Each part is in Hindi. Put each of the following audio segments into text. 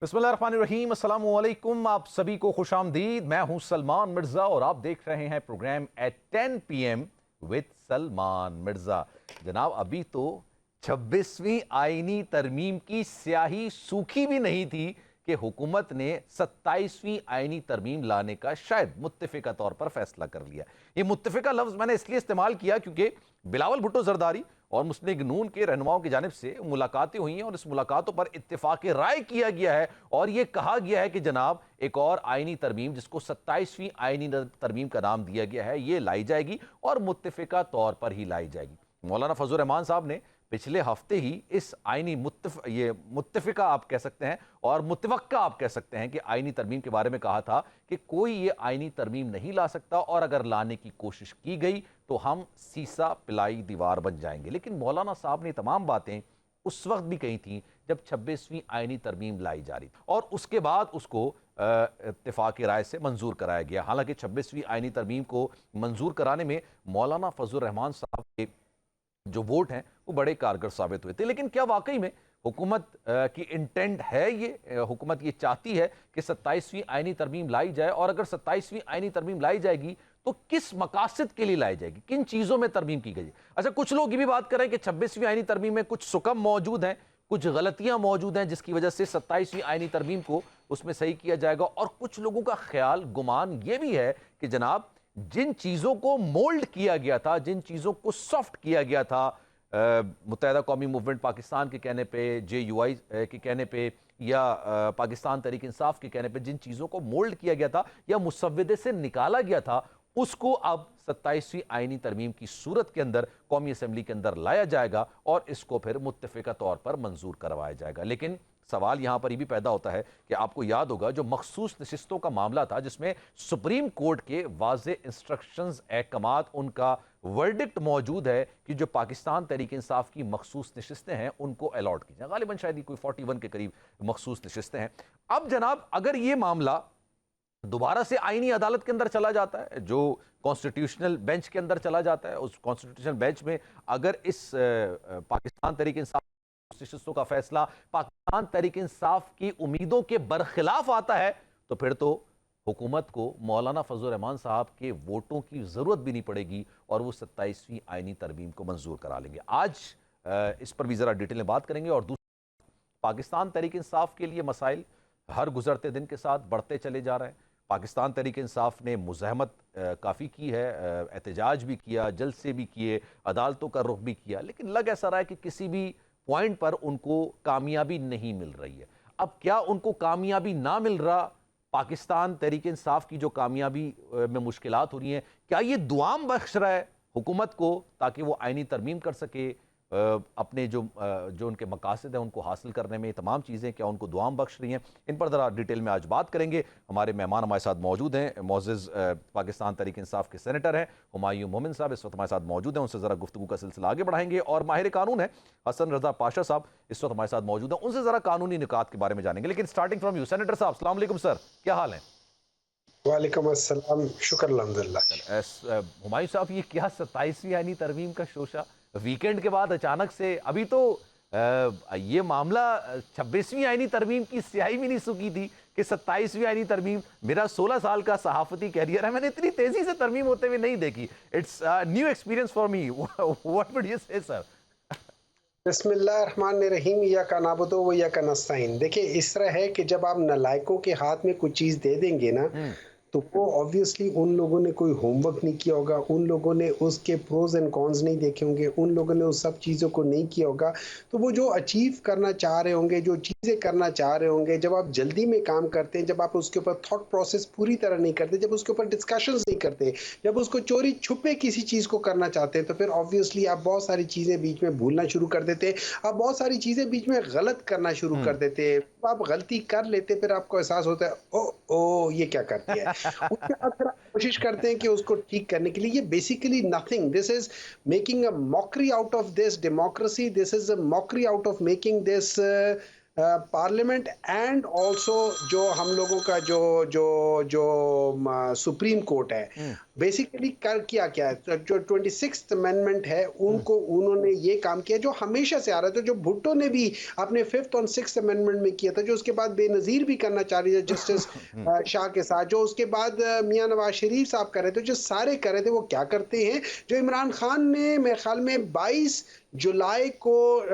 बिस्मिल्लाहिर्रहमानिर्रहीम, अस्सलाम वालेकुम। आप सभी को खुशामदीद। मैं हूं सलमान मिर्ज़ा और आप देख रहे हैं programme at 10 PM with Salman Mirza. जनाब, अभी तो 26वीं आईनी तरमीम की स्याही सूखी भी नहीं थी कि हुकूमत ने 27वीं आईनी तरमीम लाने का शायद मुत्तफ़िका तौर पर फैसला कर लिया। ये मुत्तफ़िका लफ्ज़ मैंने इसलिए इस्तेमाल किया क्योंकि बिलावल भुट्टो जरदारी और मुस्लिम लीग नून के रहनुमाओं की जानिब से मुलाकातें हुई हैं और इस मुलाकातों पर इत्तेफाक राय किया गया है और यह कहा गया है कि जनाब एक और आईनी तरमीम जिसको 27वीं आईनी तरमीम का नाम दिया गया है ये लाई जाएगी और मुत्तफ़िका तौर पर ही लाई जाएगी। मौलाना फजल रहमान साहब ने पिछले हफ्ते ही इस आईनी मुत्तफ़िका आप कह सकते हैं और मुतवक्का आप कह सकते हैं कि आईनी तरमीम के बारे में कहा था कि कोई ये आईनी तरमीम नहीं ला सकता और अगर लाने की कोशिश की गई तो हम सीसा पिलाई दीवार बन जाएंगे। लेकिन मौलाना साहब ने तमाम बातें उस वक्त भी कही थी जब 26वीं आईनी तरमीम लाई जा रही थी और उसके बाद उसको इत्तेफाक राय से मंजूर कराया गया। हालांकि 26वीं आईनी तरमीम को मंजूर कराने में मौलाना फजल रहमान साहब के जो वोट हैं वो बड़े कारगर साबित हुए थे। लेकिन क्या वाकई में हुकूमत की इंटेंट है, ये हुकूमत ये चाहती है कि 27वीं आईनी तरमीम लाई जाए और अगर 27वीं आईनी तरमीम लाई जाएगी तो किस मकासद के लिए लाई जाएगी, किन चीज़ों में तरमीम की गई है? अच्छा, कुछ लोग ये भी बात करें कि 26वीं आईनी तरमीम में कुछ सुकम मौजूद हैं, कुछ गलतियां मौजूद हैं जिसकी वजह से 27वीं आईनी तरमीम को उसमें सही किया जाएगा। और कुछ लोगों का ख्याल गुमान ये भी है कि जनाब जिन चीज़ों को मोल्ड किया गया था, जिन चीज़ों को सॉफ्ट किया गया था मुत्तहिदा कौमी मूवमेंट पाकिस्तान के कहने पे, JUI के कहने पे या पाकिस्तान तहरीक इंसाफ के कहने पे जिन चीज़ों को मोल्ड किया गया था या मुसव्वदे से निकाला गया था उसको अब 27वीं आईनी तरमीम की सूरत के अंदर कौमी असम्बली के अंदर लाया जाएगा और इसको फिर मुत्तफ़िका तौर पर मंजूर करवाया जाएगा। लेकिन सवाल यहां पर यह भी पैदा होता है कि आपको याद होगा जो मखसूस नशिस्तों का मामला था जिसमें सुप्रीम कोर्ट के वाज़े इंस्ट्रक्शंस अहकामात उनका वर्डिक्ट मौजूद है कि जो पाकिस्तान तहरीक इंसाफ की मखसूस नशिस्तें हैं उनको अलॉट की जाए। गालिबन शायद कोई 41 के करीब मखसूस नशिस्तें हैं। अब जनाब अगर ये मामला दोबारा से आईनी अदालत के अंदर चला जाता है, जो कॉन्स्टिट्यूशनल बेंच के अंदर चला जाता है, उस कॉन्स्टिट्यूशनल बेंच में अगर इस पाकिस्तान तहरीक इंसाफ नशिस्तों का फैसला पाकिस्तान तहरीक इंसाफ की उम्मीदों के बरखिलाफ आता है तो फिर तो हुकूमत को मौलाना फजल रहमान साहब के वोटों की जरूरत भी नहीं पड़ेगी और वो 27वीं आईनी तरमीम को मंजूर करा लेंगे। आज इस पर भी जरा डिटेल में बात करेंगे। और दूसरा, पाकिस्तान तहरीक इंसाफ के लिए मसाइल हर गुजरते दिन के साथ बढ़ते चले जा रहे हैं। पाकिस्तान तहरीक इंसाफ ने मुज़ाहमत काफ़ी की है, एहतजाज भी किया, जलसे भी किए, अदालतों का रुख भी किया, लेकिन लग ऐसा रहा है कि किसी भी पॉइंट पर उनको कामयाबी नहीं मिल रही है। अब क्या उनको कामयाबी ना मिल रहा, पाकिस्तान तहरीक इंसाफ की जो कामयाबी में मुश्किलात हो रही हैं, क्या ये दुआम बख्श रहा है हुकूमत को ताकि वो आईनी तरमीम कर सके, अपने जो उनके मकासद हैं उनको हासिल करने में तमाम चीज़ें क्या उनको दुआम बख्श रही हैं? इन पर ज़रा डिटेल में आज बात करेंगे। हमारे मेहमान हमारे साथ मौजूद हैं, मोअज़्ज़ज़ पाकिस्तान तहरीक इंसाफ के सेनेटर हैं हुमायूं मोमिन साहब इस वक्त हमारे साथ मौजूद हैं, उनसे ज़रा गुफ्तगू का सिलसिला आगे बढ़ाएंगे। और माहिर कानून है हसन रज़ा पाशा साहब इस वक्त हमारे साथ मौजूद हैं, उनसे ज़रा कानूनी निकात के बारे में जानेंगे। लेकिन स्टार्टिंग फ्रॉम यू सेनेटर साहब, अस्सलाम वालेकुम सर, क्या हाल है? वालेकुम अस्सलाम, शुक्र अल्हम्दुलिल्लाह। हुमायूं साहब, ये क्या 27वीं आईनी तरमीम का शोशा वीकेंड के बाद अचानक से? अभी तो ये मामला 26वीं आईनी तरमीम की स्याही भी नहीं सूखी थी कि 27वीं आईनी तरमीम। मेरा 16 साल का सहाफती कैरियर है, मैंने इतनी तेजी से तरमीम होते हुए नहीं देखी। It's new experience for me. What would you से सर? बिस्मिल्लाहिर्रहमानिर्रहीम, इय्याका नअबुदु व इय्याका नस्तईन। देखिए, इस तरह है कि जब आप नालायकों के हाथ में कुछ चीज़ दे देंगे ना, तो वो ऑब्वियसली उन लोगों ने कोई होमवर्क नहीं किया होगा, उन लोगों ने उसके प्रोज एंड कॉन्स नहीं देखे होंगे, उन लोगों ने उस सब चीज़ों को नहीं किया होगा। तो वो जो अचीव करना चाह रहे होंगे, जो चीज़ें करना चाह रहे होंगे, जब आप जल्दी में काम करते हैं, जब आप उसके ऊपर थॉट प्रोसेस पूरी तरह नहीं करते, जब उसके ऊपर डिस्कशंस नहीं करते, जब उसको चोरी छुपे किसी चीज़ को करना चाहते हैं, तो फिर ऑब्वियसली आप बहुत सारी चीज़ें बीच में भूलना शुरू कर देते हैं, आप बहुत सारी चीज़ें बीच में गलत करना शुरू कर देते हैं। आप गलती कर लेते, फिर आपको एहसास होता है ओ ओ ये क्या कर दिया है। उसके बाद फिर आप कोशिश करते हैं कि उसको ठीक करने के लिए। ये basically nothing, this is making a mockery out of this democracy, this is a mockery out of making this parliament and also जो हम लोगों का जो जो जो सुप्रीम कोर्ट है, बेसिकली कर किया क्या है, तो जो 26th अमेंडमेंट है उनको उन्होंने ये काम किया जो हमेशा से आ रहा था, जो भुट्टो ने भी अपने 5th और 6th अमेंडमेंट में किया था, जो उसके बाद बेनजीर भी करना चाह रही है जस्टिस शाह के साथ, जो उसके बाद मियां नवाज शरीफ साहब कर रहे थे, जो सारे कर रहे थे, वो क्या करते हैं, जो इमरान खान ने मेरे ख्याल में 22 जुलाई को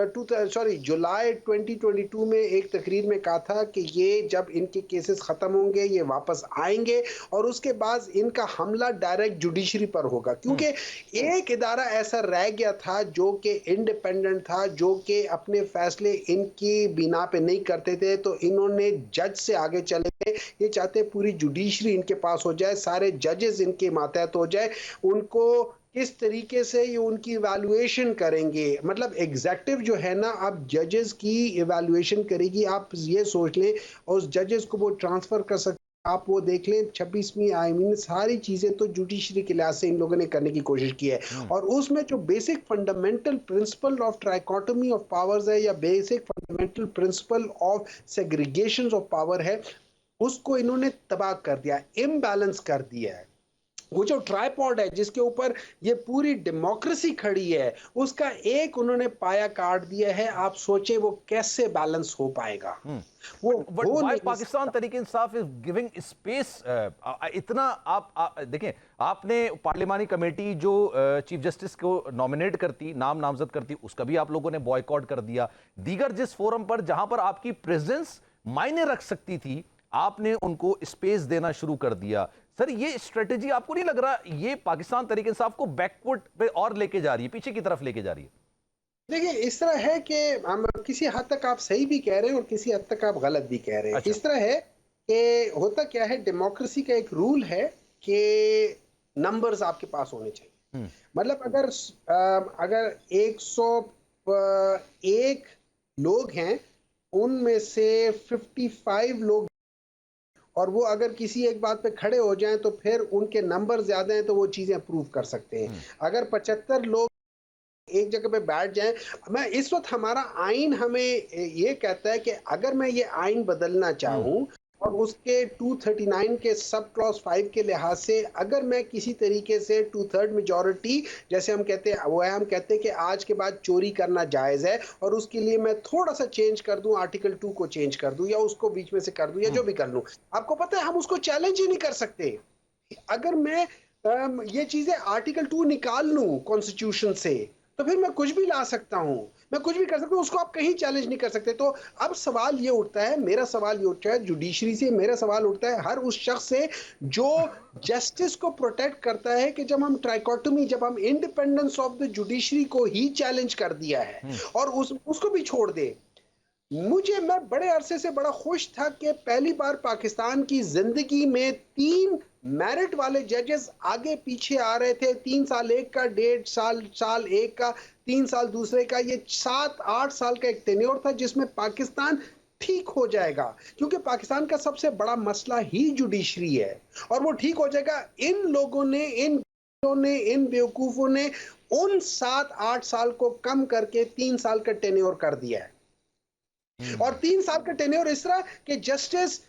जुलाई 2022 में एक तकरीर में कहा था कि ये जब इनके केसेस खत्म होंगे ये वापस आएंगे और उसके बाद इनका हमला डायरेक्ट जुडिशरी पर होगा, क्योंकि एक इदारा ऐसा रह गया था जो कि इंडिपेंडेंट था, जो कि अपने फैसले इनकी बिना पे नहीं करते थे, तो इन्होंने जज से आगे चले गए। ये चाहते पूरी जुडिशरी इनके पास हो जाए, सारे जजेस इनके मातहत हो जाए, उनको किस तरीके से ये उनकी इवैल्यूएशन करेंगे, मतलब एग्जेक्टिव जो है ना, अब जजेस की इवैल्यूएशन करेगी। आप ये सोच लें और उस जजेस को वो ट्रांसफर कर सकते, आप वो देख लें 26वीं आई मीन सारी चीजें तो जुडिशरी के लिहाज से इन लोगों ने करने की कोशिश की है। और उसमें जो basic fundamental principle of trichotomy of powers है या basic fundamental principle of segregation of power है, उसको इन्होंने तबाह कर दिया, इम्बैलेंस कर दिया है। वो जो ट्राइपॉड है जिसके ऊपर ये पूरी डेमोक्रेसी खड़ी है, उसका एक उन्होंने पाया काट दिया है। आप सोचे वो कैसे बैलेंस हो पाएगा। वो हो नहीं पाकिस्तान तरीके इंसाफ इज गिविंग स्पेस इतना। आप देखें, आपने पार्लियामानी कमेटी जो चीफ जस्टिस को नॉमिनेट करती, नामजद करती, उसका भी आप लोगों ने बॉयकॉट कर दिया। दीगर जिस फोरम पर जहां पर आपकी प्रेजेंस मायने रख सकती थी, आपने उनको स्पेस देना शुरू कर दिया। सर, ये स्ट्रेटेजी आपको नहीं लग रहा ये पाकिस्तान तरीके इंसाफ को बैकवर्ड पे और लेके जा रही है, पीछे की तरफ लेके जा रही है? देखिए, इस तरह है कि हम किसी हद तक आप सही भी कह रहे हैं और किसी हद तक आप गलत भी कह रहे हैं। अच्छा। इस तरह है कि होता क्या है, डेमोक्रेसी का एक रूल है कि नंबर्स आपके पास होने चाहिए। मतलब अगर 101 लोग हैं, उनमें से 55 लोग, और वो अगर किसी एक बात पे खड़े हो जाएं तो फिर उनके नंबर ज्यादा हैं तो वो चीजें प्रूव कर सकते हैं। अगर 75 लोग एक जगह पे बैठ जाएं, मैं इस वक्त हमारा आइन हमें ये कहता है कि अगर मैं ये आइन बदलना चाहूं और उसके 239 के सब क्लॉज 5 के लिहाज से अगर मैं किसी तरीके से 2/3 मेजॉरिटी, जैसे हम कहते हैं, वो है हम कहते हैं कि आज के बाद चोरी करना जायज है, और उसके लिए मैं थोड़ा सा चेंज कर दूं, आर्टिकल 2 को चेंज कर दूं या उसको बीच में से कर दूं या जो भी कर लूं, आपको पता है हम उसको चैलेंज ही नहीं कर सकते। अगर मैं ये चीजें आर्टिकल 2 निकाल लूं कॉन्स्टिट्यूशन से, तो फिर मैं कुछ भी ला सकता हूं, मैं कुछ भी कर सकता हूं, उसको आप कहीं चैलेंज नहीं कर सकते। तो अब सवाल ये उठता है, मेरा सवाल ये उठता है जुडिशरी से, मेरा सवाल उठता है हर उस शख्स से जो जस्टिस को प्रोटेक्ट करता है, कि जब हम ट्राइकोटमी, जब हम इंडिपेंडेंस ऑफ द जुडिशरी को ही चैलेंज कर दिया है और उसको भी छोड़ दे। मैं बड़े अरसे से बड़ा खुश था कि पहली बार पाकिस्तान की जिंदगी में 3 मेरिट वाले जजेस आगे पीछे आ रहे थे। 3 साल एक का, 1.5 साल एक का, 3 साल दूसरे का, ये 7-8 साल का एक टेन्योर था जिसमें पाकिस्तान ठीक हो जाएगा, क्योंकि पाकिस्तान का सबसे बड़ा मसला ही जुडिशरी है और वो ठीक हो जाएगा। इन लोगों ने, इन बेवकूफों ने उन 7-8 साल को कम करके 3 साल का टेन्योर कर दिया है। और 3 साल का टेन्योर इस तरह कि जस्टिस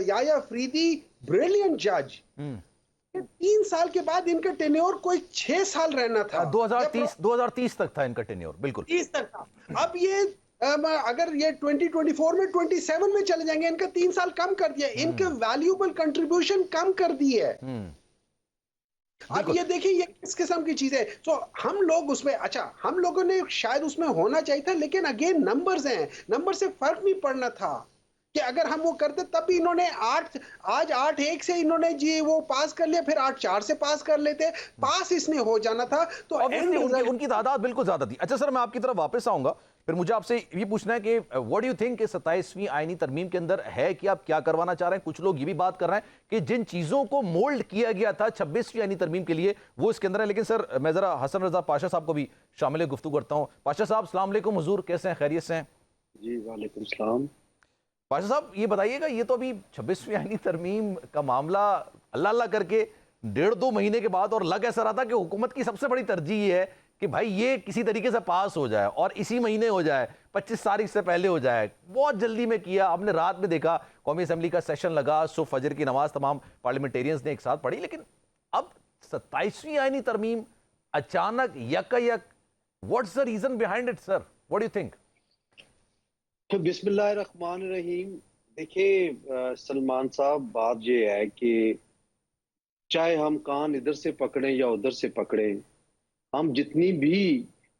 याया फरीदी, ब्रिलियंट जज, 3 साल के बाद इनका टेन्योर कोई 6 साल रहना था। 2030 तक था इनका टेन्योर, बिल्कुल 30 तक था। अब ये अगर ये 2024 में 27 में चले जाएंगे, इनका 3 साल कम कर दिया, इनके वैल्यूएबल कंट्रीब्यूशन कम कर दी है। अब ये देखिए ये किस किस्म की चीज है। तो हम लोग उसमें, अच्छा हम लोगों ने शायद उसमें होना चाहिए था, लेकिन अगेन नंबर्स हैं, नंबर से फर्क नहीं पड़ना था कि अगर हम वो करते तब भी इन्होंने आज 8-1 से इन्होंने जी वो पास कर लिया, फिर 8-4 से पास कर लेते, पास इसने हो जाना था। तो उनकी तादाद बिल्कुल ज्यादा थी। अच्छा सर, मैं आपकी तरफ वापस आऊंगा, फिर मुझे आपसे ये पूछना है कि व्हाट डू यू थिंक कि 27वीं आईनी तरमीम के अंदर है कि आप क्या करवाना चाह रहे हैं? कुछ लोग ये भी बात कर रहे हैं कि जिन चीजों को मोल्ड किया गया था 26वीं आईनी तरमीम के लिए वो इसके अंदर है। लेकिन सर, मैं जरा हसन रजा पाशा साहब को भी शामिल गुफ्तगू करता हूँ। पाशा साहब, अस्सलाम वालेकुम, हुजूर कैसे हैं, खैरियत से हैं? जी वालेकुम सलाम। पाशा साहब, ये बताइएगा, ये तो अभी 26वीं आईनी तरमीम का मामला अल्लाह अल्लाह करके 1.5-2 महीने के बाद, और लग ऐसा रहा था कि हुकूमत की सबसे बड़ी तरजीह है कि भाई ये किसी तरीके से पास हो जाए और इसी महीने हो जाए, 25 तारीख से पहले हो जाए। बहुत जल्दी में किया। हमने रात में देखा कौमी असेंबली का सेशन लगा, सो फजर की नमाज तमाम पार्लियामेंटेरियंस ने एक साथ पढ़ी, लेकिन अब 27वीं आईनी तरमीम अचानक यकयक, what's the reason behind it sir, what do you think? तो बिस्मिल्लाहिर्रहमानिर्रहीम। देखिए सलमान साहब, बात ये है कि चाहे हम कान इधर से पकड़ें या उधर से पकड़ें, हम जितनी भी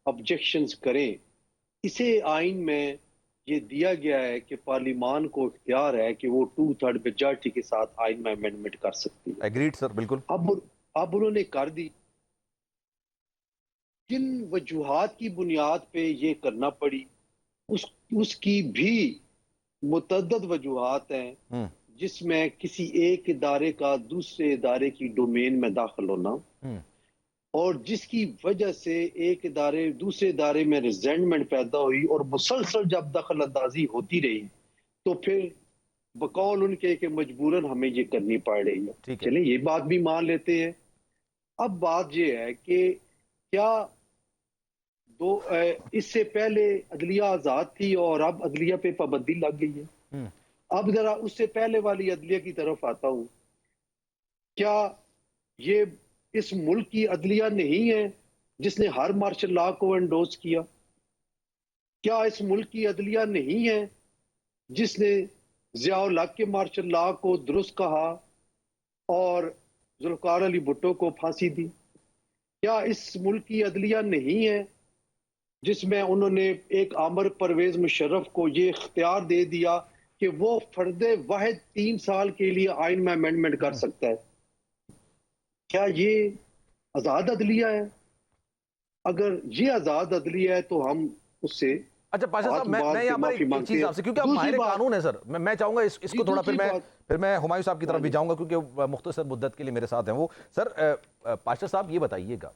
ऑब्जेक्शंस करें, इसे आइन में ये दिया गया है कि पार्लियामान को इख्तियार है कि वो 2/3 मेजॉरिटी के साथ आइन में अमेंडमेंट कर सकती है। एग्रीड सर, बिल्कुल। अब उन्होंने कर दी। किन वजूहात की बुनियाद पे ये करना पड़ी, उसकी भी मुतअद्दिद वजूहात हैं, जिसमें किसी एक इदारे का दूसरे इदारे की डोमेन में दाखिल होना, और जिसकी वजह से एक इदारे दूसरे इदारे में रिजेंटमेंट पैदा हुई और मुसलसल जब दखल अंदाजी होती रही तो फिर बकौल उनके कि मजबूरन हमें ये करनी पड़ रही है। चलिए ये बात भी मान लेते हैं। अब बात ये है कि क्या इससे पहले अदलिया आजाद थी और अब अदलिया पे पाबंदी लग गई है। अब जरा उससे पहले वाली अदलिया की तरफ आता हूं। क्या ये इस मुल्क की अदलिया नहीं है जिसने हर मार्शल लॉ को एंडोर्स किया? क्या इस मुल्क की अदलिया नहीं है जिसने ज़िया-उल हक के मार्शल लॉ को दुरुस्त कहा और जुल्फ़िकार अली भुट्टो को फांसी दी? क्या इस मुल्क की अदलिया नहीं है जिसमें उन्होंने एक आमिर परवेज मुशर्रफ को ये इख्तियार दे दिया कि वो फर्दे वाहिद 3 साल के लिए आइन में अमेंडमेंट कर सकता है? क्या ये आज़ाद अदलिया है? अगर ये आज़ाद अदलिया है तो हम उससे। अच्छा पाशा साहब, मैं यहाँ पर एक चीज आपसे, क्योंकि आप माहिर कानून है सर, मैं चाहूंगा इसको थोड़ा फिर मैं हुमायूं साहब की तरफ भी जाऊंगा क्योंकि मुख्तसर मुद्दत के लिए मेरे साथ हैं वो। सर पाशा साहब ये बताइएगा,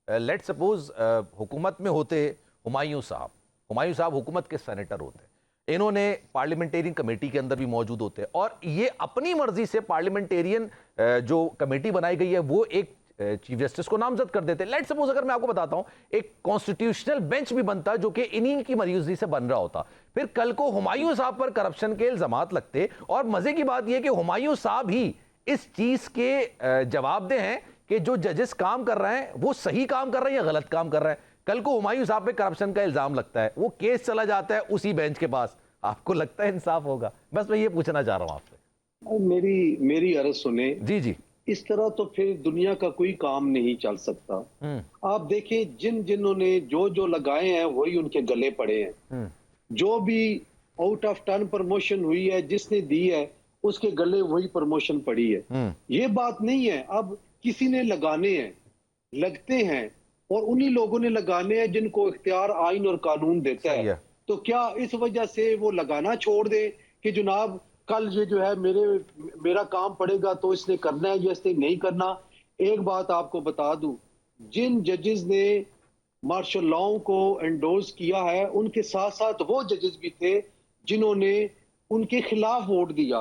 लेट सपोज हुकूमत में होते हुमायूं साहब हुकूमत के सेनेटर होते, इन्होंने पार्लियामेंटेरियन कमेटी के अंदर भी मौजूद होते और ये अपनी मर्जी से पार्लियामेंटेरियन जो कमेटी बनाई गई है वो एक चीफ जस्टिस को नामजद कर देते। लेट सपोज अगर मैं आपको बताता हूं एक कॉन्स्टिट्यूशनल बेंच भी बनता जो कि इन्हीं की मर्जी से बन रहा होता, फिर कल को हुमायूं साहब पर करप्शन के इल्जामात लगते और मजे की बात यह कि हुमायूं साहब ही इस चीज के जवाबदेह हैं कि जो जजेस काम कर रहे हैं वो सही काम कर रहे हैं या गलत काम कर रहे हैं। कल को हुमायूं साहब पे करप्शन का इल्जाम लगता है, वो केस चला जाता है उसी बेंच के पास, आपको लगता है इंसाफ होगा? बस मैं ये पूछना चाह रहा हूं आपसे। मेरी अर्ज सुने। जी। इस तरह तो फिर दुनिया का कोई काम नहीं चल सकता। आप देखें जिन्होंने जो लगाए हैं वही उनके गले पड़े हैं। जो भी आउट ऑफ टर्न प्रमोशन हुई है जिसने दी है उसके गले वही प्रमोशन पड़ी है। ये बात नहीं है अब किसी ने लगाने हैं, लगते हैं और उन्हीं लोगों ने लगाने हैं जिनको इख्तियार आइन और कानून देता है। तो क्या इस वजह से वो लगाना छोड़ दे कि जनाब कल ये जो है मेरा काम पड़ेगा तो इसने करना है या इसने नहीं करना? एक बात आपको बता दूं, जिन जजेस ने मार्शल लॉ को एंडोर्स किया है उनके साथ साथ वो जजेस भी थे जिन्होंने उनके खिलाफ वोट दिया।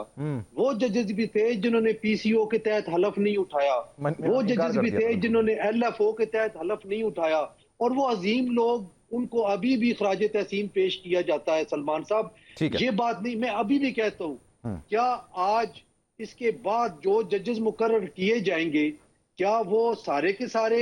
वो जजेस भी थे जिन्होंने पीसीओ के तहत हलफ नहीं उठाया। वो जजेस भी थे जिन्होंने एलएफओ के तहत हलफ नहीं उठाया। और वो अजीम लोग, उनको अभी भी खराज तहसीन पेश किया जाता है। सलमान साहब, ये बात नहीं, मैं अभी भी कहता हूँ, क्या आज इसके बाद जो जजेस मुकर्रर किए जाएंगे क्या वो सारे के सारे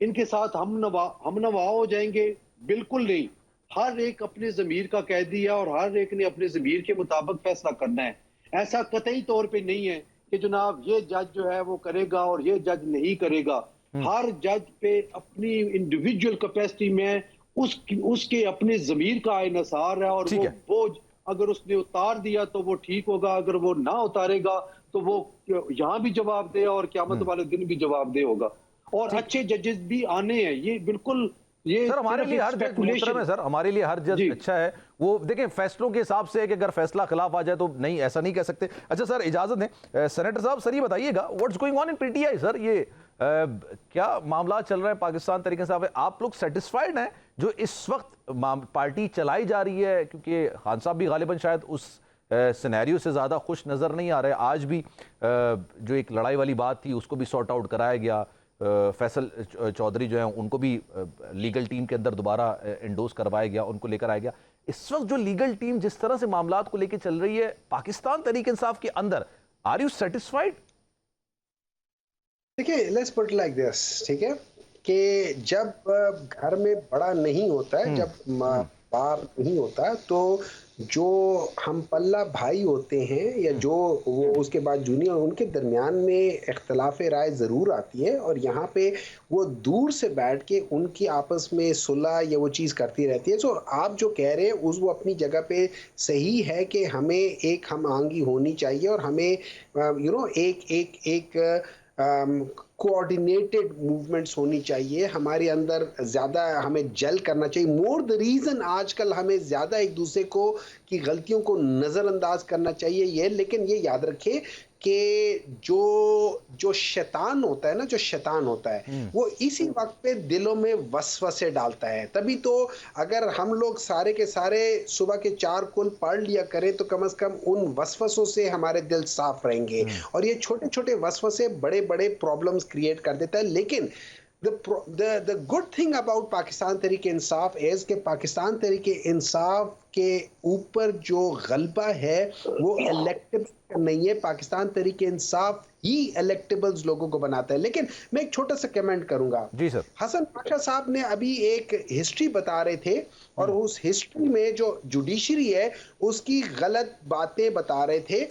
इनके साथ हम नवा हो जाएंगे? बिल्कुल नहीं। हर एक अपने जमीर का कैदी है और हर एक ने अपने जमीर के मुताबिक फैसला करना है। ऐसा कतई तौर पे नहीं है कि जनाब ये जज जो है वो करेगा और ये जज नहीं करेगा। हर जज पे अपनी इंडिविजुअल कैपेसिटी में उसके अपने जमीर का इन्हिसार है और वो बोझ अगर उसने उतार दिया तो वो ठीक होगा, अगर वो ना उतारेगा तो वो यहाँ भी जवाब दे और क़यामत वाले दिन भी जवाब दे होगा। और अच्छे जजेस भी आने हैं, ये बिल्कुल ये सर हमारे लिए हर जज मोहतरम है, सर हमारे लिए हर जज अच्छा है। वो देखें फैसलों के हिसाब से है कि अगर फैसला खिलाफ आ जाए तो नहीं, ऐसा नहीं कह सकते। अच्छा सर इजाजत दें, सेनेटर साहब सर ये बताइएगा what's going on in PTI? Sir ये क्या मामला चल रहा है पाकिस्तान तरीके से? आप लोग सेटिस्फाइड हैं जो इस वक्त पार्टी चलाई जा रही है? क्योंकि खान साहब भी गालिबन शायद उस सिनेरियो से ज़्यादा खुश नज़र नहीं आ रहे। आज भी जो एक लड़ाई वाली बात थी उसको भी सॉर्ट आउट कराया गया, फैसल चौधरी जो है उनको भी लीगल टीम के अंदर दोबारा इंडोर्स करवाया गया, उनको लेकर आया गया। इस वक्त जो लीगल टीम जिस तरह से मामलात को लेकर चल रही है पाकिस्तान तहरीक इंसाफ के अंदर, आर यू सेटिस्फाइड? देखिए, लेट्स पुट लाइक दिस, ठीक है, कि जब घर में बड़ा नहीं होता है, जब बार नहीं होता है, तो जो हम पल्ला भाई होते हैं या जो वो उसके बाद जूनियर, उनके दरमियान में इख्तलाफ राय ज़रूर आती है, और यहाँ पे वो दूर से बैठ के उनकी आपस में सुलह या वो चीज़ करती रहती है। सो आप जो कह रहे हैं उस वो अपनी जगह पे सही है कि हमें एक हम आंगी होनी चाहिए और हमें एक कोऑर्डिनेटेड मूवमेंट्स होनी चाहिए, हमारे अंदर ज़्यादा हमें जेल करना चाहिए। मोर द रीज़न आजकल हमें ज़्यादा एक दूसरे को की गलतियों को नज़रअंदाज करना चाहिए ये। लेकिन ये याद रखें कि जो शैतान होता है ना, जो शैतान होता है वो इसी वक्त पे दिलों में वसवसे डालता है। तभी तो अगर हम लोग सारे के सारे सुबह के 4 कुल पढ़ लिया करें तो कम से कम उन वसवसों से हमारे दिल साफ रहेंगे, और ये छोटे छोटे वसवसे बड़े बड़े प्रॉब्लम्स क्रिएट कर देता है। लेकिन the good thing about Pakistan Tehreek Insaf is कि पाकिस्तान तहरीक इंसाफ के ऊपर जो गलबा है वो इलेक्टेबल नहीं है। पाकिस्तान तहरीक इंसाफ ही इलेक्टेबल्स लोगों को बनाता है। लेकिन मैं एक छोटा सा कमेंट करूंगा। जी सर। हसन पाशा साहब ने अभी एक हिस्ट्री बता रहे थे, और उस हिस्ट्री में जो जुडिशरी है उसकी गलत बातें बता रहे थे,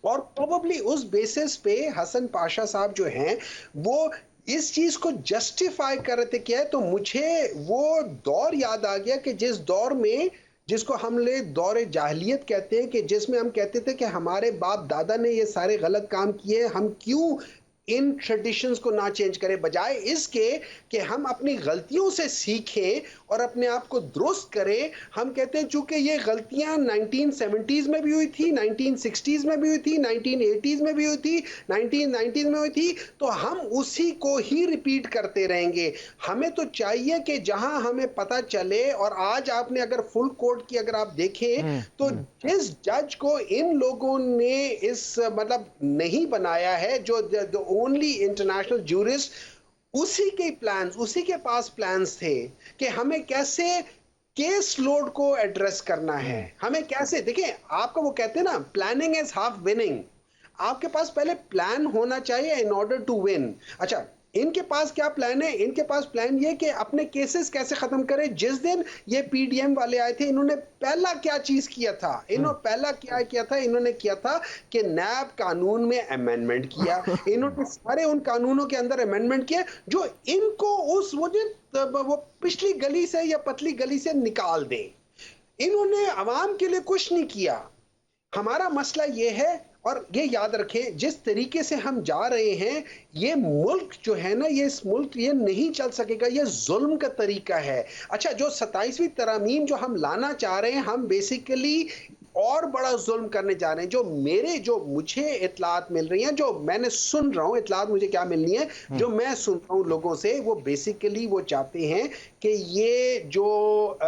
और प्रोबेबली उस बेसिस पे हसन पाशा साहब जो हैं वो इस चीज को जस्टिफाई कर रहे थे। क्या है, तो मुझे वो दौर याद आ गया कि जिस दौर में, जिसको हम ले दौर जाहिलियत कहते हैं, कि जिसमें हम कहते थे कि हमारे बाप दादा ने ये सारे गलत काम किए, हम क्यों इन ट्रेडिशंस को ना चेंज करें, बजाय इसके कि हम अपनी गलतियों से सीखें और अपने आप को दुरुस्त करें। हम कहते हैं चूंकि ये गलतियां 1970s में भी हुई थी, 1960s में भी हुई थी, 1980s में भी हुई थी, 1990s में हुई थी, तो हम उसी को ही रिपीट करते रहेंगे। हमें तो चाहिए कि जहां हमें पता चले, और आज आपने अगर फुल कोर्ट की अगर आप देखें तो जिस जज को इन लोगों ने इस मतलब नहीं बनाया है, जो ओनली इंटरनेशनल जूरिस्ट, उसी के प्लान्स, उसी के पास प्लान्स थे कि हमें कैसे केस लोड को एड्रेस करना है, हमें कैसे, देखिए आपको वो कहते हैं ना, प्लानिंग इज हाफ विनिंग। आपके पास पहले प्लान होना चाहिए इन ऑर्डर टू विन। अच्छा, इनके पास क्या प्लान है? इनके पास प्लान ये कि अपने केसेस कैसे खत्म करें। जिस दिन ये पीडीएम वाले आए थे, इन्होंने पहला क्या चीज किया था? पहला क्या किया था? इन्होंने किया था कि नैब कानून में अमेंडमेंट किया। इन्होंने सारे उन कानूनों के अंदर अमेंडमेंट किया जो इनको उस वो पिछली गली से या पतली गली से निकाल दे। इन्होंने आवाम के लिए कुछ नहीं किया। हमारा मसला ये है, और ये याद रखें, जिस तरीके से हम जा रहे हैं, ये मुल्क जो है ना, ये इस मुल्क ये नहीं चल सकेगा, ये जुल्म का तरीका है। अच्छा, जो 27वीं तरमीम जो हम लाना चाह रहे हैं, हम बेसिकली और बड़ा जुल्म करने जा रहे हैं। जो मुझे इतलात मिल रही हैं, जो मैंने सुन रहा हूं, इतलात मुझे क्या मिलनी है, जो मैं सुन रहा हूं लोगों से, वो बेसिकली वो चाहते हैं कि ये जो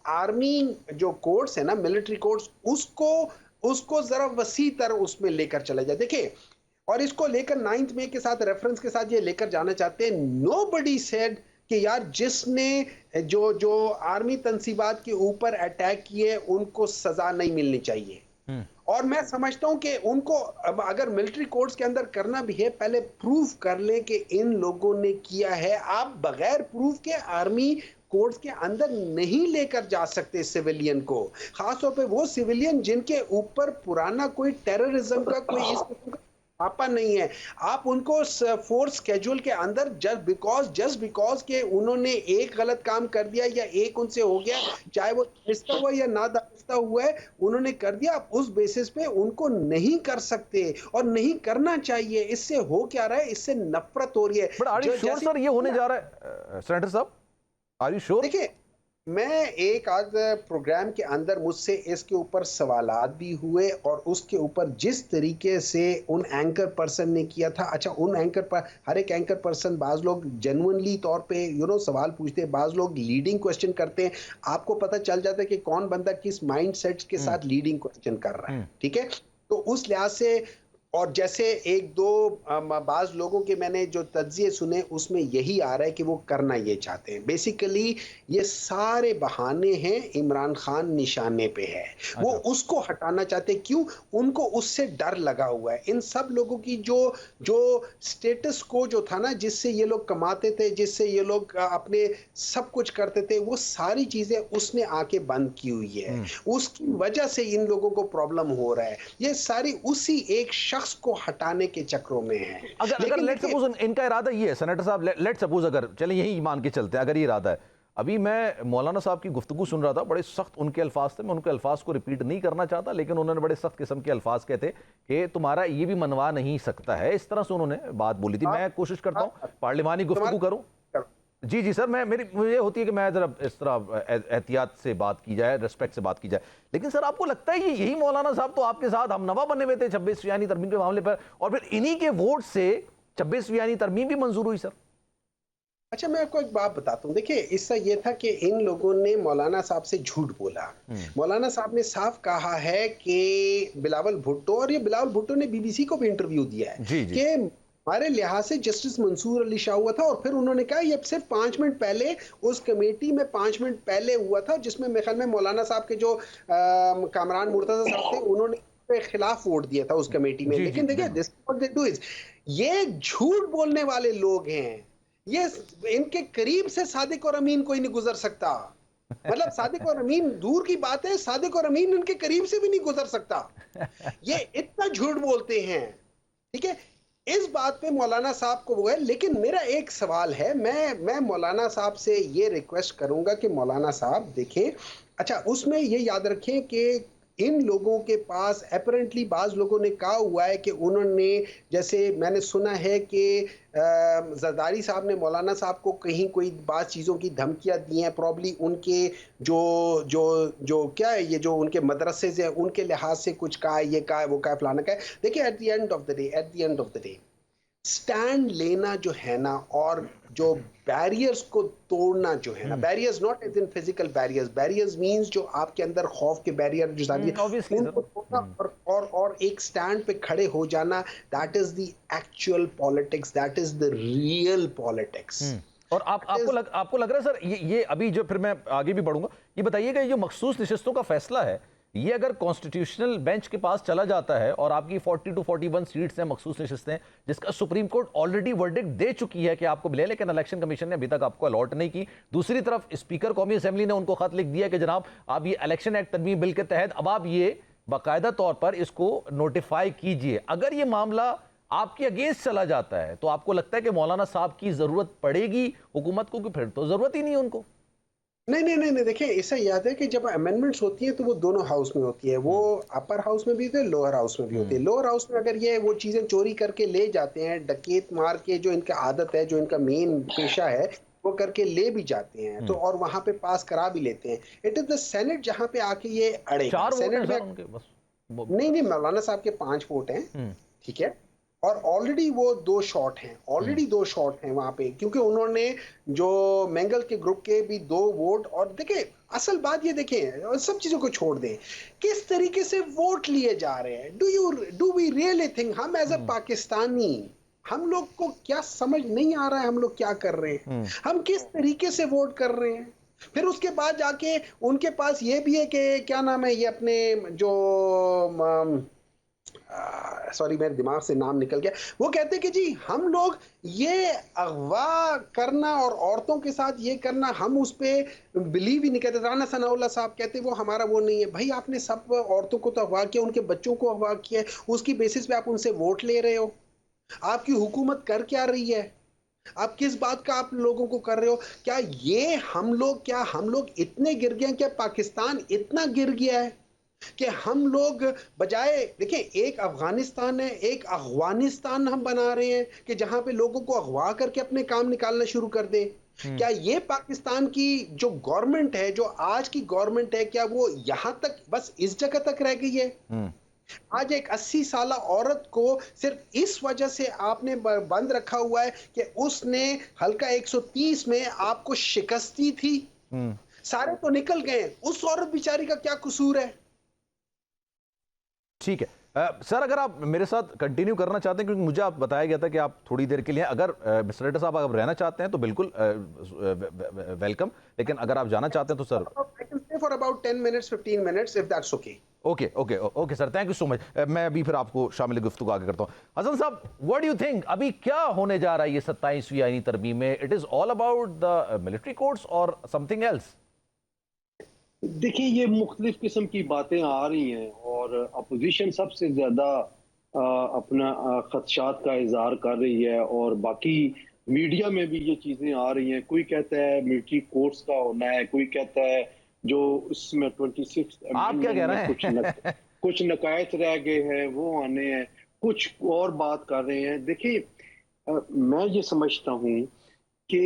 आर्मी जो कोर्ट्स है ना, मिलिट्री कोर्ट्स, उसको जरा वसी तर उसमें लेकर चला जाए। देखिए, और इसको लेकर 9 मई के साथ रेफरेंस के साथ ये लेकर जाना चाहते हैं। नोबडी सेड कि यार जिसने जो आर्मी तंसीबात के ऊपर अटैक किए उनको सजा नहीं मिलनी चाहिए। और मैं समझता हूं कि उनको अब अगर मिलिट्री कोर्ट्स के अंदर करना भी है, पहले प्रूफ कर लें कि इन लोगों ने किया है। आप बगैर प्रूफ के आर्मी कोर्ट्स के अंदर नहीं लेकर जा सकते सिविलियन को, खासतौर पे वो सिविलियन जिनके ऊपर पुराना कोई टेररिज्म का कोई इस किस्म का पापा नहीं है। आप उनको फोर्स स्केड्यूल के अंदर जस्ट बिकॉज के उन्होंने एक गलत काम कर दिया या एक उनसे हो गया, चाहे वो दानिस्ता हुआ या ना दानिस्ता हुआ है, उन्होंने कर दिया, आप उस बेसिस पे उनको नहीं कर सकते और नहीं करना चाहिए। इससे हो क्या रहा है? इससे नफरत हो रही है। But are you sure sir ये होने जा रहा है सेनेटर साहब? Are you sure? देखिए, मैं एक आज प्रोग्राम के अंदर मुझसे इसके ऊपर सवालात भी हुए, और उसके ऊपर जिस तरीके से उन एंकर पर्सन ने किया था। अच्छा, उन एंकर पर हर एक एंकर पर्सन, बाज लोग जेन्युइनली तौर पे सवाल पूछते हैं, बाज लोग लीडिंग क्वेश्चन करते हैं। आपको पता चल जाता है कि कौन बंदा किस माइंडसेट के साथ लीडिंग क्वेश्चन कर रहा है। ठीक है, तो उस लिहाज से और जैसे एक दो बाज लोगों के मैंने जो तज्जिए सुने उसमें यही आ रहा है कि वो करना ये चाहते हैं। बेसिकली ये सारे बहाने हैं, इमरान खान निशाने पे है, वो अच्छा। उसको हटाना चाहते हैं। क्यों? उनको उससे डर लगा हुआ है। इन सब लोगों की जो जो स्टेटस को जो था ना, जिससे ये लोग कमाते थे, जिससे ये लोग अपने सब कुछ करते थे, वो सारी चीजें उसने आके बंद की हुई है। उसकी वजह से इन लोगों को प्रॉब्लम हो रहा है। ये सारी उसी एक शख्स को हटाने के चक्रों में है। अगर अगर लेकिन लेट देखिए, सपोज इनका इरादा ये है सेनेटर साहब, लेट सपोज अगर चले यही मान के चलते हैं, अगर ये इरादा है, अभी मैं मौलाना साहब की गुफ्तगू सुन रहा था, बड़े सख्त उनके अल्फाज थे, मैं उनके अल्फाज को रिपीट नहीं करना चाहता, लेकिन उन्होंने बड़े सख्त किस्म के अल्फाज कहते कि तुम्हारा ये भी मनवा नहीं सकता है, इस तरह से उन्होंने बात बोली थी। मैं कोशिश करता हूँ पार्लिमानी गुफ्तगू करूँ। जी जी सर, मेरी मुझे होती है कि मैं जरा इस तरह एहतियात से बात की जाए, रिस्पेक्ट से बात की जाए। लेकिन सर आपको लगता है कि यही मौलाना साहब तो आपके साथ हमनवा बने हुए थे 26 यानी तरमीम के मामले पर, और फिर इन्हीं के वोट से 26 यानी तरमीम भी मंजूर हुई सर? अच्छा, मैं आपको एक बात बताता हूँ। देखिए, इससे ये था कि इन लोगों ने मौलाना साहब से झूठ बोला। मौलाना साहब ने साफ कहा है कि बिलावल भुट्टो, और ये बिलावल भुट्टो ने बीबीसी को भी इंटरव्यू दिया है जी जी। कि हमारे लिहाज से जस्टिस मंसूर अली शाह हुआ था, और फिर उन्होंने कहा ये सिर्फ 5 मिनट पहले उस कमेटी में 5 मिनट पहले हुआ था, जिसमें मेरे ख्याल में मौलाना साहब के जो कामरान मुर्तजा साहब थे, उन्होंने के खिलाफ वोट दिया था उस कमेटी में। जी जी लेकिन देखिए, बिल्कुल। This what they do is, ये झूठ बोलने वाले लोग हैं। ये इनके करीब से सादिक और अमीन कोई नहीं गुजर सकता। मतलब सादिक और अमीन दूर की बात है, सादिक और अमीन इनके करीब से भी नहीं गुजर सकता। ये इतना झूठ बोलते हैं। ठीक है, इस बात पे मौलाना साहब को वो है। लेकिन मेरा एक सवाल है, मैं मौलाना साहब से ये रिक्वेस्ट करूंगा कि मौलाना साहब देखें, अच्छा उसमें ये याद रखें कि इन लोगों के पास अपरेंटली बाज लोगों ने कहा हुआ है कि उन्होंने, जैसे मैंने सुना है कि जरदारी साहब ने मौलाना साहब को कहीं कोई बात चीज़ों की धमकियां दी हैं, प्रॉब्ली उनके जो जो जो क्या है, ये जो उनके मदरसे से उनके लिहाज से कुछ कहा है, ये कहा है, वो कहा है, फलाना कहा है। देखिए, at the end of the day, at the end of the day stand लेना जो है ना, और जो बैरियर्स को तोड़ना जो है ना, barriers not as in physical barriers, barriers means जो आपके अंदर खौफ के बैरियर जो सारी ऑब्वियसली उनको सर। तोड़ना, और एक स्टैंड पे खड़े हो जाना, that is the actual politics, that is the real politics. और आपको लग रहा है सर, ये अभी जो, फिर मैं आगे भी बढ़ूंगा, ये बताइएगा, ये जो मखसूस नशिस्तों का फैसला है, ये अगर कॉन्स्टिट्यूशनल बेंच के पास चला जाता है और आपकी 40 to 41 सीट्स हैं, मखसूस नशिस्तें, जिसका सुप्रीम कोर्ट ऑलरेडी वर्डिक्ट दे चुकी है कि आपको मिले, लेकिन इलेक्शन कमीशन ने अभी तक आपको अलॉट नहीं की। दूसरी तरफ स्पीकर कौमी असेंबली ने उनको खत लिख दिया कि जनाब आप ये इलेक्शन एक्ट तरमीम बिल के तहत अब आप ये बाकायदा तौर पर इसको नोटिफाई कीजिए। अगर ये मामला आपके अगेंस्ट चला जाता है तो आपको लगता है कि मौलाना साहब की जरूरत पड़ेगी हुकूमत को, कि फिर तो जरूरत ही नहीं है उनको? नहीं नहीं नहीं नहीं, देखिए ऐसा याद है कि जब अमेंडमेंट्स होती हैं तो वो दोनों हाउस में होती है, वो अपर हाउस में भी होती है, लोअर हाउस में भी होती है। लोअर हाउस में अगर ये वो चीजें चोरी करके ले जाते हैं, डकैत मार के, जो इनका आदत है, जो इनका मेन पेशा है, वो करके ले भी जाते हैं, तो और वहां पे पास करा भी लेते हैं। इट इज द सेनेट जहां पे आके ये अड़ेगा। 4 वोट हैं सेनेट में सर उनके बस। नहीं नहीं, मौलाना साहब के 5 वोट हैं, ठीक है, और ऑलरेडी वो 2 शॉट हैं, ऑलरेडी 2 शॉट हैं वहां पे, क्योंकि उन्होंने जो मेंगल के ग्रुप के भी 2 वोट। और देखिए, असल बात ये देखें, सब चीजों को छोड़ दें, किस तरीके से वोट लिए जा रहे हैं। डू वी रियली थिंक, हम एज अ पाकिस्तानी, हम लोग को क्या समझ नहीं आ रहा है हम लोग क्या कर रहे हैं, हम किस तरीके से वोट कर रहे हैं। फिर उसके बाद जाके उनके पास ये भी है कि क्या नाम है, ये अपने जो सॉरी मेरे दिमाग से नाम निकल गया, वो कहते हैं कि जी हम लोग ये अगवा करना और औरतों के साथ ये करना, हम उस पे बिलीव ही नहीं करते। राना सनाउल्लाह साहब कहते वो हमारा वो नहीं है। भाई, आपने सब औरतों को तो अगवा किया, उनके बच्चों को अगवा किया, उसकी बेसिस पे आप उनसे वोट ले रहे हो। आपकी हुकूमत कर क्या रही है, आप किस बात का आप लोगों को कर रहे हो? क्या ये हम लोग इतने गिर गए हैं, क्या पाकिस्तान इतना गिर गया है कि हम लोग बजाय, देखिए, एक अफगानिस्तान है, एक अफगानिस्तान हम बना रहे हैं कि जहां पे लोगों को अगवा करके अपने काम निकालना शुरू कर दे। क्या ये पाकिस्तान की जो गवर्नमेंट है, जो आज की गवर्नमेंट है, क्या वो यहां तक बस इस जगह तक रह गई है? आज एक 80 साल औरत को सिर्फ इस वजह से आपने बंद रखा हुआ है कि उसने हल्का 130 में आपको शिकस्त दी थी। सारे तो निकल गए, उस औरत बेचारी का क्या कसूर है? ठीक है। सर अगर आप मेरे साथ कंटिन्यू करना चाहते हैं, क्योंकि मुझे आप बताया गया था कि आप थोड़ी देर के लिए, अगर मिस्टर रेड्डी साहब अगर रहना चाहते हैं तो बिल्कुल वेलकम, लेकिन अगर आप जाना चाहते हैं तो sir I can stay for about 10 minutes, 15 minutes, if that's okay. Okay okay okay sir, thank you so much. मैं अभी फिर आपको शामिल गुफ्तगू आगे करता हूँ। हसन साहब, व्हाट डू यू थिंक, अभी क्या होने जा रहा है ये 27वीं आईनी तरमीम में? It is all about the military courts और समथिंग एल्स? देखिए, ये मुख्तलिफ किस्म की बातें आ रही हैं और अपोजिशन सबसे ज्यादा अपना खदशात का इजहार कर रही है और बाकी मीडिया में भी ये चीजें आ रही हैं। कोई कहता है मिलिट्री कोर्ट्स का होना है, कोई कहता है जो उसमें 26 आप क्या कह रहे हैं? कुछ नकायत रह गए हैं वो आने हैं, कुछ और बात कर रहे हैं। देखिए, मैं ये समझता हूँ कि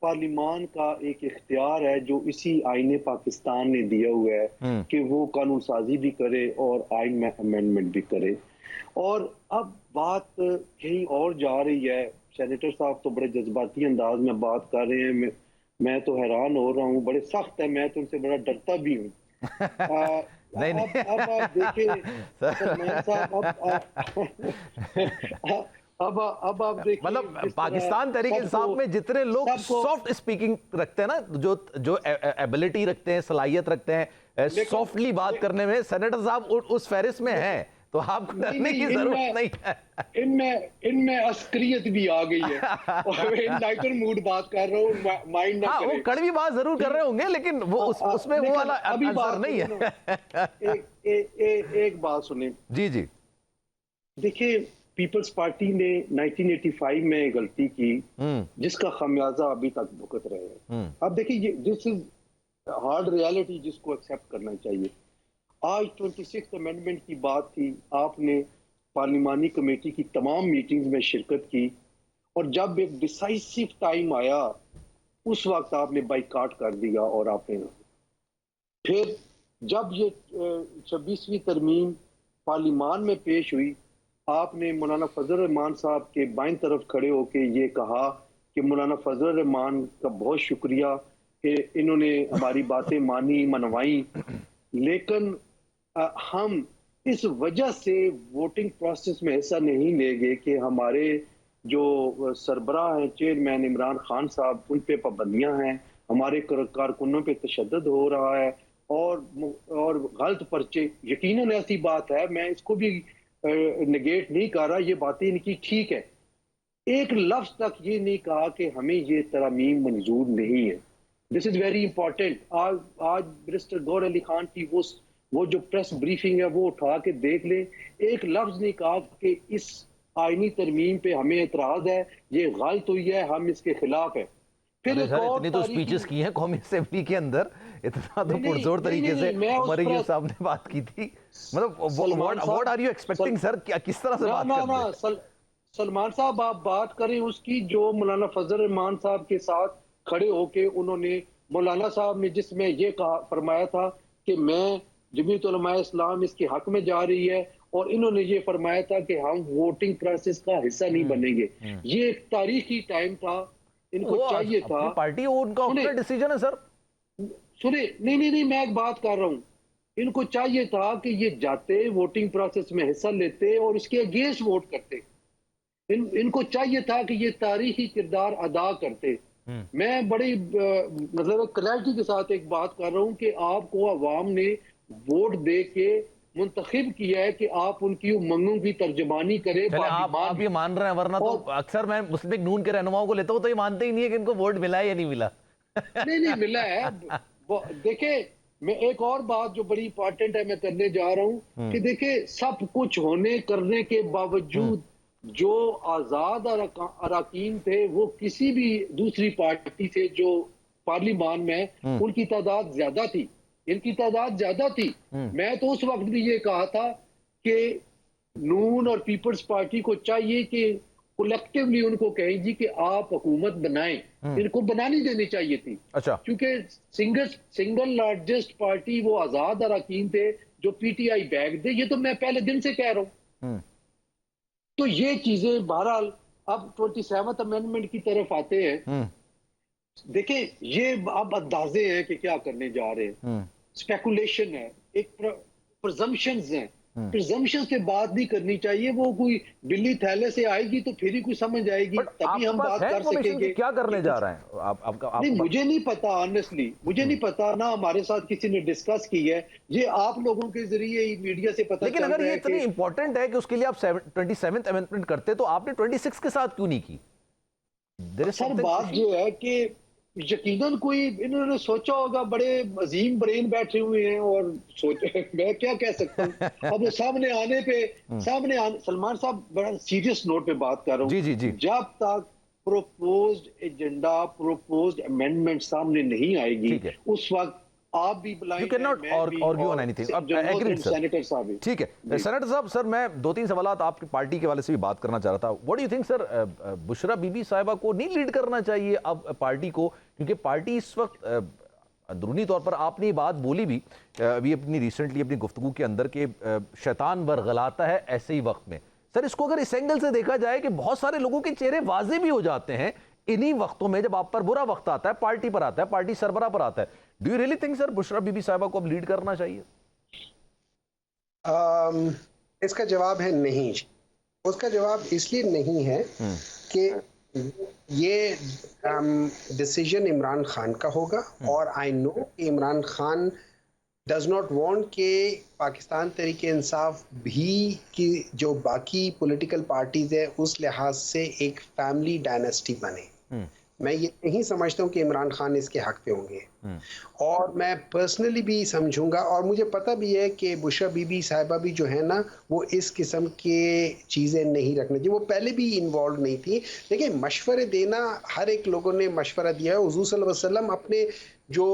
पार्लिमान का एक इख्तियार है जो इसी आईने पाकिस्तान ने दिया हुआ है कि वो कानून साजी भी करे और आइन में अमेंडमेंट भी करे। और अब बात कहीं और जा रही है। सेनेटर साहब तो बड़े जज्बाती अंदाज में बात कर रहे हैं, मैं तो हैरान हो रहा हूँ, बड़े सख्त है, मैं तो उनसे बड़ा डरता भी हूँ। नहीं नहीं अब आप देखें सलमान साहब, अब आप देखिए, मतलब पाकिस्तान तहरीक इंसाफ में जितने लोग सॉफ्ट स्पीकिंग रखते हैं ना, जो एबिलिटी रखते हैं, सलाहियत रखते हैं सॉफ्टली बात करने में, सेनेटर साहब उस फहरिस्त में हैं, तो आपको डरने की जरूरत नहीं है। इनमें अस्करियत भी आ गई है और लाइटर मूड बात कर रहा हूँ, माइंड ना हाँ, वो कड़वी बात जरूर कर रहे होंगे, लेकिन वो उसमें वो वाला अभी बात नहीं है। एक बात सुने जी जी। देखिए, पीपल्स पार्टी ने 1985 में गलती की जिसका खमियाजा अभी तक भुगत रहे हैं। अब देखिए, दिस इज हार्ड रियलिटी जिसको एक्सेप्ट करना चाहिए। आज 26 अमेंडमेंट की बात थी, आपने पार्लिमानी कमेटी की तमाम मीटिंग्स में शिरकत की और जब एक डिसाइसिव टाइम आया उस वक्त आपने बाइकाट कर दिया और आपने फिर जब ये 26वीं तरमीम पार्लिमान में पेश हुई, आपने मौलाना फजल रहमान साहब के बाईं तरफ खड़े होके ये कहा कि मौलाना फजल रहमान का बहुत शुक्रिया कि इन्होंने हमारी बातें मानी, मनवाई, लेकिन हम इस वजह से वोटिंग प्रोसेस में हिस्सा नहीं लेंगे कि हमारे जो सरबराह हैं चेयरमैन इमरान खान साहब, उन पे पाबंदियां हैं, हमारे कारकुनों पे तशद्दुद हो रहा है और गलत पर्चे। यकीनन ऐसी बात है, मैं इसको भी नेगेट नहीं कर रहा, ये बातें इनकी ठीक है। एक लफ्ज तक ये नहीं कहा कि हमें ये तरमीम मंजूर नहीं है। This is very important. आज मिनिस्टर गौर अली खान की वो जो प्रेस ब्रीफिंग है वो उठा के देख लें, एक लफ्ज नहीं कहा कि इस आईनी तरमीम पे हमें एतराज है, ये गलत हुई है, हम इसके खिलाफ है। फिर इतनी तो स्पीचेस की हैं कौमी असेंबली के अंदर, इतना तो पुरजोर तरीके से हमारे ये साहब ने बात की थी। मतलब what are you expecting sir, किस तरह से बात कर रहे हैं? सलमान साहब, आप बात करें उसकी जो मौलाना फजल रहमान साहब के साथ खड़े होके उन्होंने, मौलाना साहब ने जिसमें ये कहा फरमाया था कि मैं जमीयत उलमा इस्लाम इसके हक में जा रही है, और इन्होंने ये फरमाया था कि हम वोटिंग प्रोसेस का हिस्सा नहीं बनेंगे। ये एक तारीखी टाइम था, इनको चाहिए था, पार्टी उनका अपना डिसीजन है सर। सुने, नहीं, मैं एक बात कर रहा हूँ, इनको चाहिए था कि ये जाते वोटिंग प्रोसेस में हिस्सा लेते और इसके अगेंस्ट वोट करते। इनको चाहिए था कि ये तारीखी किरदार अदा करते। मैं बड़ी मतलब क्लैरिटी के साथ एक बात कर रहा हूँ कि आपको अवाम ने वोट दे के मुंतखब किया है कि आप उनकी उमंगों की तर्जमानी करें। आप ये मान रहे हैं, वरना तो अक्सर मैं मुस्लिम लीग नून के रहनुमाओं को लेता हूँ तो ये मानते ही नहीं है कि इनको वोट मिला है या नहीं मिला। नहीं मिला है। देखे, मैं एक और बात जो बड़ी इंपॉर्टेंट है मैं करने जा रहा हूँ कि देखे, सब कुछ होने करने के बावजूद जो आजाद अराकीन थे वो किसी भी दूसरी पार्टी से जो पार्लिमान में उनकी तादाद ज्यादा थी, इनकी तादाद ज्यादा थी। मैं तो उस वक्त भी ये कहा था कि नून और पीपल्स पार्टी को चाहिए कि कलेक्टिवली उनको कहें जी कि आप हुकूमत बनाएं, इनको बनानी देनी चाहिए थी। अच्छा, क्योंकि सिंगल लार्जेस्ट पार्टी वो आजाद अराकीन थे जो पीटीआई बैग थे, ये तो मैं पहले दिन से कह रहा हूं। तो ये चीजें बहरहाल अब 27th अमेंडमेंट की तरफ आते हैं। देखिए, ये अब अंदाजे हैं कि क्या करने जा रहे हैं, स्पेकुलेशन है, एक प्रिजम्पशंस हैं प्रिजम्पशन पे बात नहीं करनी चाहिए। वो कोई बिल्ली थैले से आएगी तो फिर ही कुछ समझ आएगी, तभी हम बात कर सकेंगे। क्या करने जा रहे हैं आपका? नहीं, मुझे नहीं पता, ऑनेस्टली मुझे नहीं पता ना, हमारे साथ किसी ने डिस्कस की है। ये आप लोगों के जरिए मीडिया से पता लेकिन चल अगर रहा ये है इतनी कि इंपॉर्टेंट है कि उसके लिए आप 27th अमेंडमेंट करते तो आपने 26 के साथ क्यों नहीं की? सर बात ये है कि यकीनन कोई इन्होंने सोचा होगा, बड़े अजीम ब्रेन बैठे हुए हैं और सोचे मैं क्या कह सकता हूँ। अब वो सलमान साहब बड़ा सीरियस नोट पे बात कर रहा हूँ। जी जी जी। जब तक प्रोपोज्ड एजेंडा, प्रोपोज्ड अमेंडमेंट सामने नहीं आएगी, उस वक्त आप भी बुलाएंगे, You cannot argue on anything. Agreed, sir. Senator साहब भी। ठीक है सेनेटर साहब, सर मैं 2-3 सवालात आपकी पार्टी के वाले से भी बात करना चाह रहा था। What do you think sir, Bushra बीबी साहिबा को नहीं लीड करना चाहिए अब पार्टी को? क्योंकि पार्टी इस वक्त अंदरूनी तौर पर, आपने ये बात बोली भी अभी अपनी रिसेंटली अपनी गुफ्तगू के अंदर के शैतान बरगलाता है ऐसे ही वक्त में। सर इसको अगर इस एंगल से देखा जाए कि बहुत सारे लोगों के चेहरे वाजे भी हो जाते हैं इन्हीं वक्तों में, जब आप पर बुरा वक्त आता है, पार्टी पर आता है, पार्टी सरबराह पर आता है। Do you really think sir Bushra बीबी साहिबा को अब लीड करना चाहिए? इसका जवाब है नहीं। उसका जवाब इसलिए नहीं है कि ये डिसीजन इमरान खान का होगा, और आई नो कि Imran Khan does not want कि पाकिस्तान तहरीक इंसाफ भी की जो बाकी पॉलिटिकल पार्टीज है उस लिहाज से एक फैमिली डायनेस्टी बने। मैं ये नहीं समझता हूँ कि इमरान खान इसके हक पे होंगे, और मैं पर्सनली भी समझूंगा, और मुझे पता भी है कि बुशरा बीबी साहिबा भी जो है ना वो इस किस्म के चीज़ें नहीं रखना चाहिए। वो पहले भी इन्वॉल्व नहीं थी। देखिए मशवरे देना, हर एक लोगों ने मशवरा दिया है। हुजूर सल्लल्लाहु अलैहि वसल्लम अपने जो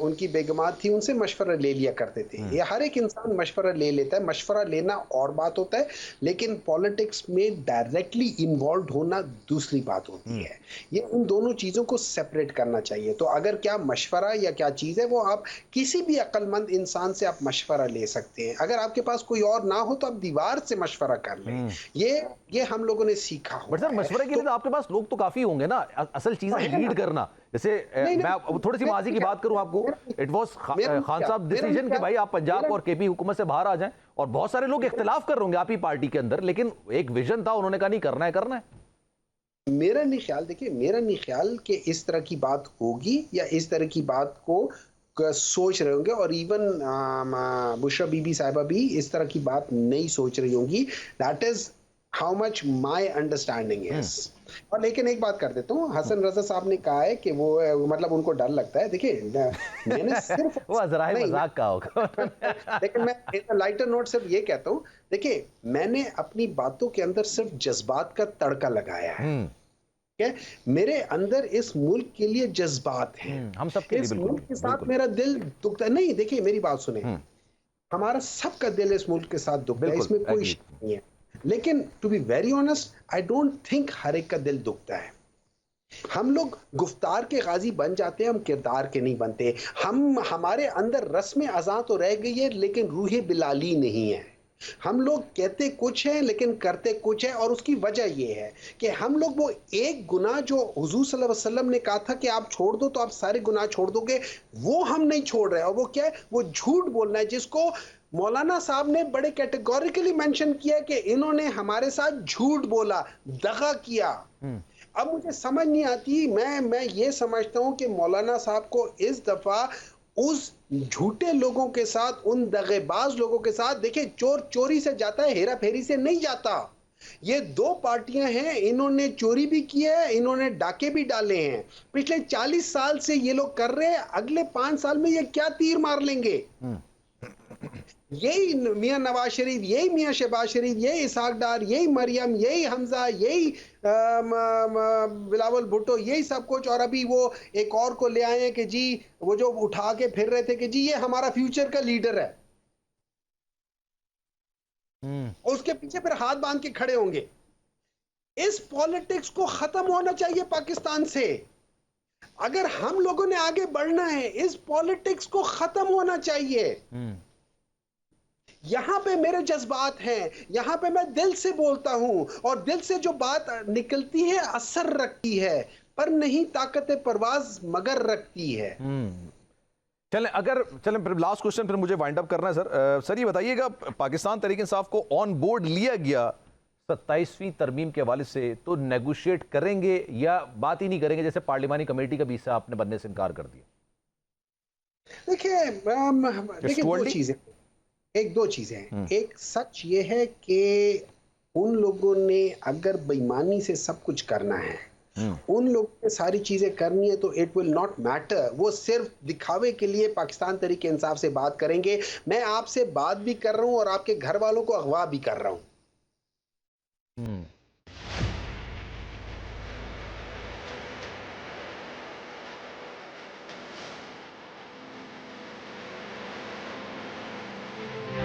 उनकी बेगमात थी उनसे मशवरा ले लिया करते थे। ये हर एक इंसान मशवरा ले लेता है, मशवरा लेना और बात होता है, लेकिन पॉलिटिक्स में डायरेक्टली इन्वॉल्व होना दूसरी बात होती है। ये उन दोनों चीज़ों को सेपरेट करना चाहिए। तो अगर क्या मशवरा या क्या चीज़ है वो आप किसी भी अक्लमंद इंसान से आप मशवरा ले सकते हैं। अगर आपके पास कोई और ना हो तो आप दीवार से मशवरा कर लें। ये हम लोगों ने सीखा हो। बट सर मशवरे के लिए तो आपके पास लोग तो काफी होंगे ना, असल चीज है लीड करना। जैसे मैं थोड़ी सी माजी की बात करूं आपको, इट वाज खान साहब डिसीजन कि भाई आप पंजाब और केपी हुकूमत से बाहर आ जाएं, और बहुत सारे लोग इख्तिलाफ कर रहे होंगे आप ही पार्टी के अंदर, लेकिन एक विजन था, उन्होंने कहा नहीं करना है करना है। मेरा नहीं ख्याल, देखिए मेरा नहीं ख्याल कि इस तरह की बात होगी या इस तरह की बात को सोच रहे होंगे, और इवन बुशरा बीबी साहिबा भी इस तरह की बात नहीं सोच रही होंगी। That is how much my understanding is. और लेकिन एक बात कर देता हूँ, हसन रजा साहब ने कहा है कि वो मतलब उनको डर लगता है। देखिए मैंने सिर्फ वो मजाक का होगा लेकिन मैं लाइटर नोट सिर्फ ये कहता हूँ, देखिए मैंने अपनी बातों के अंदर सिर्फ जज्बात का तड़का लगाया है। मेरे अंदर इस मुल्क के लिए जज्बात हैं। हम सबके इस मुल्क के साथ मेरा दिल दुखता नहीं। देखिए मेरी बात सुने, हमारा सबका दिल इस मुल्क के साथ दुखता है, इसमें कोई शक नहीं है। लेकिन to be very honest, I don't think हर एक का दिल दुखता है। हम लोग गुफ्तार के गाजी बन जाते हैं, हम किरदार के नहीं बनते। हमारे अंदर रस्म अज़ां तो रह गई है, लेकिन रूह बिलाली नहीं है। हम लोग कहते कुछ है लेकिन करते कुछ है, और उसकी वजह यह है कि हम लोग वो एक गुनाह जो हुजूर सल्लल्लाहु अलैहि वसल्लम ने कहा था कि आप छोड़ दो तो आप सारे गुनाह छोड़ दोगे, वो हम नहीं छोड़ रहे। और वो क्या है? वो झूठ बोलना है, जिसको मौलाना साहब ने बड़े कैटेगोरिकली मेंशन किया कि इन्होंने हमारे साथ झूठ बोला, दगा किया। अब मुझे समझ नहीं आती, मैं ये समझता हूं कि मौलाना साहब को इस दफा उस झूठे लोगों के साथ, उन दगेबाज लोगों के साथ, देखिए चोर चोरी से जाता है, हेरा फेरी से नहीं जाता। ये दो पार्टियां हैं, इन्होंने चोरी भी की है, इन्होंने डाके भी डाले हैं। पिछले 40 साल से ये लोग कर रहे हैं, अगले 5 साल में ये क्या तीर मार लेंगे? यही मियां नवाज शरीफ, यही मियां शहबाज शरीफ, यही इसहाक डार, यही मरियम, यही हमजा, यही बिलावल भुट्टो, यही सब कुछ। और अभी वो एक और को ले आए हैं कि जी वो जो उठा के फिर रहे थे कि जी ये हमारा फ्यूचर का लीडर है, उसके पीछे फिर हाथ बांध के खड़े होंगे। इस पॉलिटिक्स को खत्म होना चाहिए पाकिस्तान से। अगर हम लोगों ने आगे बढ़ना है, इस पॉलिटिक्स को खत्म होना चाहिए। यहां पे मेरे जज्बात हैं, यहां पे मैं दिल से बोलता हूं, और दिल से जो बात निकलती है असर रखती है, पर नहीं ताकत परवाज मगर रखती है। चलें फिर लास्ट क्वेश्चन फिर मुझे वाइंड अप करना है सर। सर ये बताइएगा, पाकिस्तान तहरीक इंसाफ को ऑन बोर्ड लिया गया 27वीं तरमीम के हवाले से, तो नेगोशिएट करेंगे या बात ही नहीं करेंगे, जैसे पार्लिमानी कमेटी का भी हिस्सा आपने बनने से इनकार कर दिया? देखिए दो चीजें हैं। एक सच ये है कि उन लोगों ने अगर बेईमानी से सब कुछ करना है, उन लोगों ने सारी चीजें करनी है, तो इट विल नॉट मैटर। वो सिर्फ दिखावे के लिए पाकिस्तान तहरीक इंसाफ से बात करेंगे। मैं आपसे बात भी कर रहा हूं और आपके घर वालों को अगवा भी कर रहा हूं।